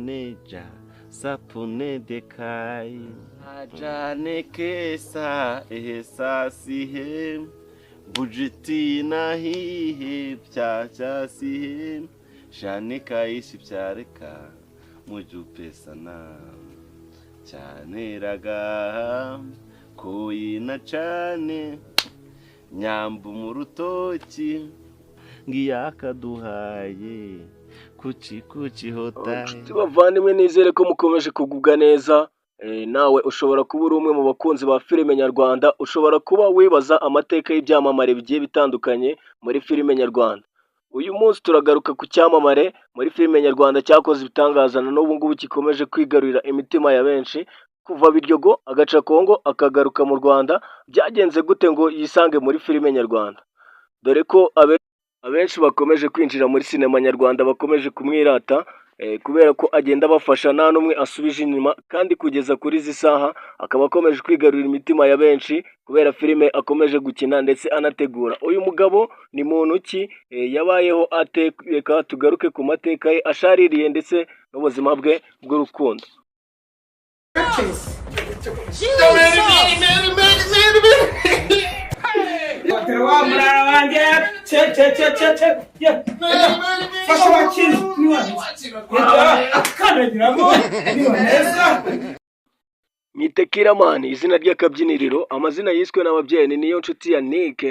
neja sapune dekai ajane kesa ehesasihe bujiti nahihe pyachasihe shane kaishi pyareka mujupe sana cyane raga kuyina cyane nyambu mu rutoki ngiyakaduhaye kuci hotaye. Bavandimwe, nizere ko mukomeje kugubwa neza. Nawe ushobora kuba uri umwe mu bakunzi ba filime nyarwanda, ushobora kuba wibaza amateka y'ibyamamare bigiye bitandukanye muri filime nyarwanda. Uyu munsi turagaruka ku cyamamare muri filime nyarwanda cyakoze ibitangaza na n'ubu ngubu gikomeje kwigarurira imitima ya benshi, kuva Biryogo agaca Kongo akagaruka mu Rwanda. Byagenze gute ngo yisange muri filime nyarwanda? Dore ko abenshi bakomeje kwinjira muri sinema nyarwanda bakomeje kumwirata, kubera ko agenda abafasha nta n'umwe asubije inyuma, kandi kugeza kuri izi saha akaba akomeje kwigarurira imitima ya benshi kubera filime akomeje gukina ndetse anategura. Uyu mugabo ni muntu ki? Yabayeho ate? Reka tugaruke ku mateka ye ashaririye ndetse n'ubuzima bwe bw'urukundo. Mwite Kiramani, izina ry'akabyiniriro. Amazina yiswe n'ababyeyi ni Niyonshuti Yannick.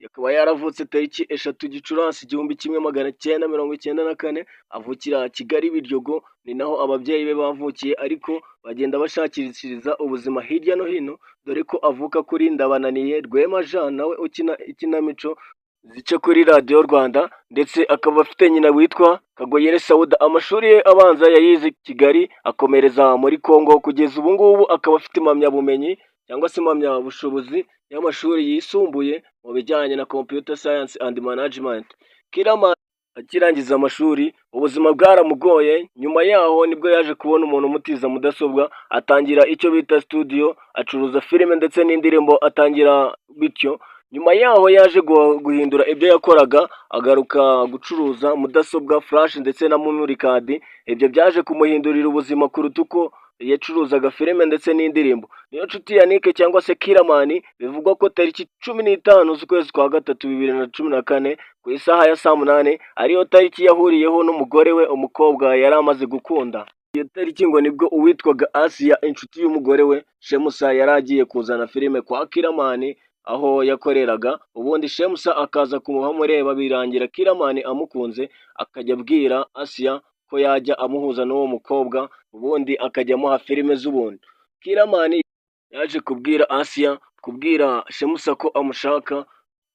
Yakaba yaravutse tariki 3 Gicurasi 1994, avukira Kigali Biryogo. Ni naho ababyeyi be bavukiye, ariko bagenda bashakishiriza ubuzima hirya no hino, dore ko avuka kuri Ndabananiye Rwema Jean, nawe ukina ikinamico zice kuri radiyo Rwanda, ndetse akaba afite nyina witwa Kagoyere Sauda. Amashuri ye abanza yayize Kigali, akomereza muri Kongo. Kugeza ubu ngubu akaba afite impamyabumenyi cyangwa se impamyabushobozi y'amashuri yisumbuye mu bijyanye na computer science and management. Kiramani akirangiza amashuri ubuzima bwaramugoye. Nyuma yaho nibwo yaje kubona umuntu umutiza mudasobwa, atangira icyo bita studio, acuruza filime ndetse n'indirimbo atangira bityo. Nyuma yaho yaje guhindura ibyo yakoraga, agaruka gucuruza mudasobwa, flash ndetse na memory card. Ibyo byaje kumuhindurira ubuzima kuruta uko yacuruzaga filime ndetse n'indirimbo. Niyonshuti Yannick cyangwa se Kiramani, bivugwa ko tariki 15 z'ukwezi kwa gatatu 2014 ku isaha ya saa 8 ariyo tariki yahuriyeho n'umugore we, umukobwa yari amaze gukunda. Iyo tariki ngo nibwo uwitwaga Asia, inshuti y'umugore we Shemusa, yari agiye kuzana filime kwa Kiramani aho yakoreraga. Ubundi Shemusa akaza kumuhamureba, birangira Kiramani amukunze, akajya abwira Asia ko yajya amuhuza n'uwo mukobwa, ubundi akajya amuha filime z'ubundi. Kiramani yaje kubwira Asia, kubwira Shemusa ko amushaka,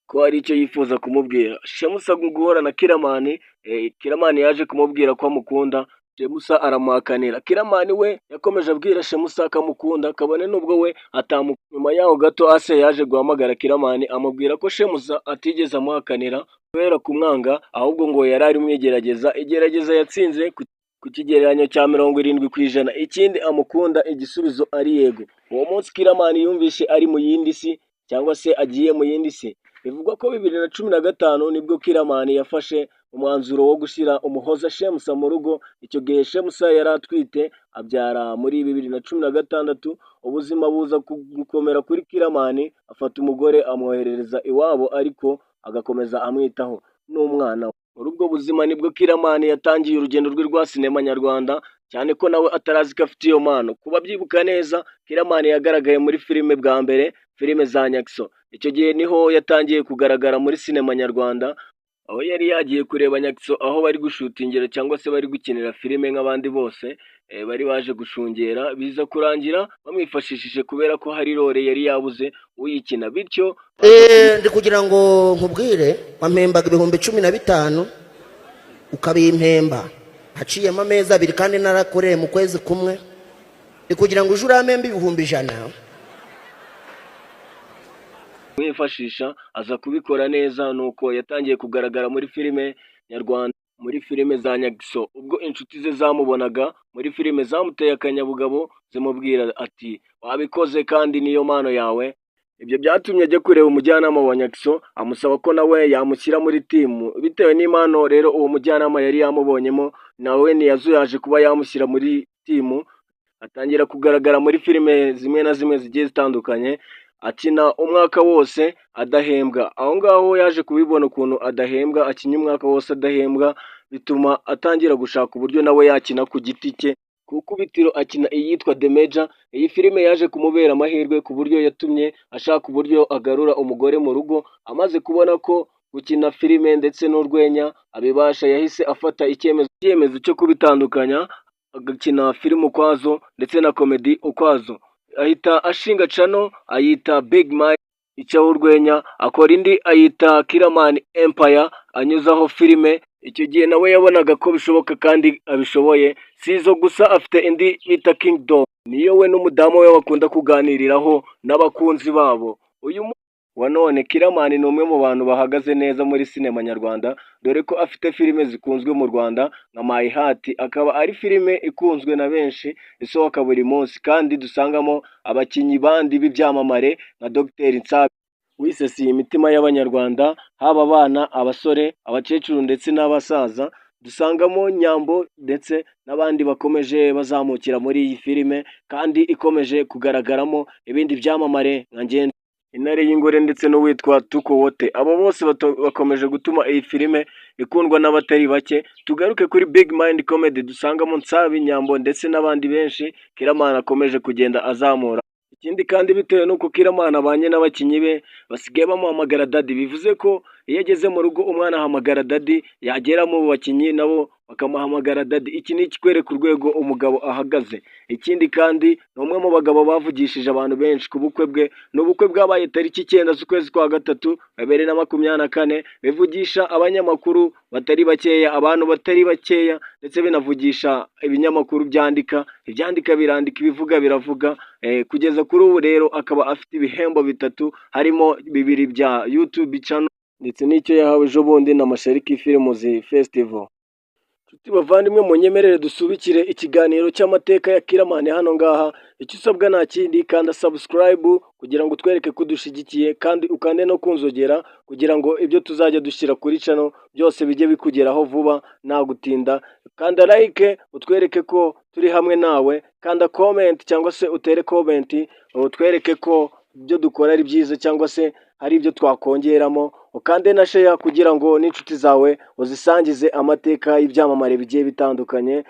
ko hari icyo yifuza kumubwira. Shemusa guhura na Kiramani, Kiramani yaje kumubwira ko amukunda. Shemusa aramuhakanira. Kiramani we yakomeje abwira Shemusa ko amukunda, kabone nubwo we atamukunda. Nyuma yaho gato Asia yaje guhamagara Kiramani, amubwira ko Shemusa atigeze amuhakanira kubera kumwanga, ahubwo ngo yari ari mwigerageza. Igerageza yatsinze ku kigereranyo cya 70%. Ikindi amukunda, igisubizo ari yego. Uwo munsi Kiramani yumvishe ari mu yindi si, cyangwa se agiye mu yindi si. Bivugwa ko 2015 nibwo Kiramani yafashe umwanzuro wo gushyira umuhoza Shemusa mu rugo. Icyo gihe Shemusa yari atwite, abyara muri 2016. Ubuzima buza gukomera kuri Kiramani, afata umugore amwoherereza iwabo, ariko agakomeza amwitaho n'umwana we. Muri ubwo buzima nibwo Kiramani yatangiye urugendo rwe rwa sinema nyarwanda, cyane ko nawe atarazi ko afite iyo mpano. Kuba byibuka neza, Kiramani yagaragaye muri filime bwa mbere, filime za Nyakso. Icyo gihe niho yatangiye kugaragara muri sinema nyarwanda, aho yari yagiye kureba Nyakso aho bari gushutingira cyangwa se bari gukinira filime nk'abandi bose. Bari baje gushungera, biza kurangira bamwifashishije kubera ko hari role yari yabuze uyikina. Bityo ndi kugira ngo nkubwire, wampembaga 15,000 ukabimpemba haciyemo amezi 2 kandi narakoreye mu kwezi kumwe. Ndi kugira ngo uje urampemba 100,000. mwifashisha aza kubikora neza, nuko yatangiye kugaragara muri filime nyarwanda, muri filime za Nyakso. Ubwo inshuti ze zamubonaga muri filime zamuteye akanyabugabo, zimubwira ati wabikoze kandi niyo mpano yawe, Ibyo byatumye ajya kureba umujyanama wa Nyakiso amusaba ko nawe yamushyira muri timu, bitewe n'impano rero uwo mujyanama yari yamubonyemo, nawe ntiyazuyaje kuba yamushyira muri timu, atangira kugaragara muri filime zimwe na zimwe zigiye zitandukanye, akina umwaka wose adahembwa. Aho ngaho yaje kubibona ukuntu adahembwa, akinnye umwaka wose adahembwa, bituma atangira gushaka uburyo nawe yakina ku giti cye. Ku ikubitiro akina iyitwa The Major. Iyi filime yaje kumubera amahirwe ku buryo yatumye ashaka uburyo agarura umugore mu rugo. Amaze kubona ko gukina filime ndetse n'urwenya abibasha, yahise afata icyemezo cyo kubitandukanya, agakina filime ukwazo ndetse na komedi ukwazo. Ahita ashinga channel ayita Big Mike icaho urwenya, akora indi ayita Kiramani Empire anyuzaho filime. Icyo gihe nawe yabonaga ko bishoboka kandi abishoboye. Si izo gusa, afite indi bita Kingdom, niyo we n'umudamu we bakunda kuganiriraho n'abakunzi babo. Wa none Kiramani ni umwe mu bantu bahagaze neza muri sinema nyarwanda, dore ko afite filime zikunzwe mu Rwanda nka My Heart, akaba ari filime ikunzwe na benshi isohoka buri munsi, kandi dusangamo abakinnyi bandi b'ibyamamare nka Dr Nsabi wisesiye imitima y'abanyarwanda, haba abana, abasore, abakecuru ndetse n'abasaza. Dusangamo Nyambo ndetse n'abandi bakomeje bazamukira muri iyi filime, kandi ikomeje kugaragaramo ibindi byamamare nka Ngenzi, Intare y'Ingore ndetse n'uwitwa Tuko Wote. Abo bose bakomeje gutuma iyi filime ikundwa n'abatari bake. Tugaruke kuri Big Mind Comedy, dusangamo Nsabi, Nyambo ndetse n'abandi benshi Kiramani akomeje kugenda azamura. Ikindi kandi bitewe n'uko Kiramani abanye n'abakinnyi be basigaye bamuhamagara Daddy, bivuze ko iyo ageze mu rugo umwana ahamagara Daddy, yagera mu bakinnyi nabo bakamuhamagara Daddy. Iki ni ikikwereka urwego umugabo ahagaze. Ikindi kandi ni umwe mu bagabo bavugishije abantu benshi ku bukwe bwe. Ni ubukwe bwabaye tariki 9 z'ukwezi kwa gatatu 2024, bivugisha abanyamakuru batari bakeya, abantu batari bakeya, ndetse binavugisha ibinyamakuru ibyandika birandika, ibivuga biravuga. Kugeza kuri ubu rero akaba afite ibihembo bitatu, harimo 2 bya YouTube channel ndetse n'icyo yahawe ejo bundi na Mashariki Films Festival. Nshuti bavandimwe, munyemerere dusubikire ikiganiro cy'amateka ya Kiramani hano ngaha. Icyo usabwa nta kindi, kanda subscribe kugira ngo utwereke ko udushigikiye, kandi ukande no kunzogera kugira ngo ibyo tuzajya dushyira kuri channel byose bijye bikugeraho vuba nta gutinda. Kanda like utwereke ko turi hamwe nawe, kanda comment cyangwa se utere comment utwereke ko ibyo dukora ari byiza cyangwa se hari ibyo twakongeramo. Ukande na share kugira ngo n'inshuti zawe uzisangize amateka y'ibyamamare bigiye bitandukanye.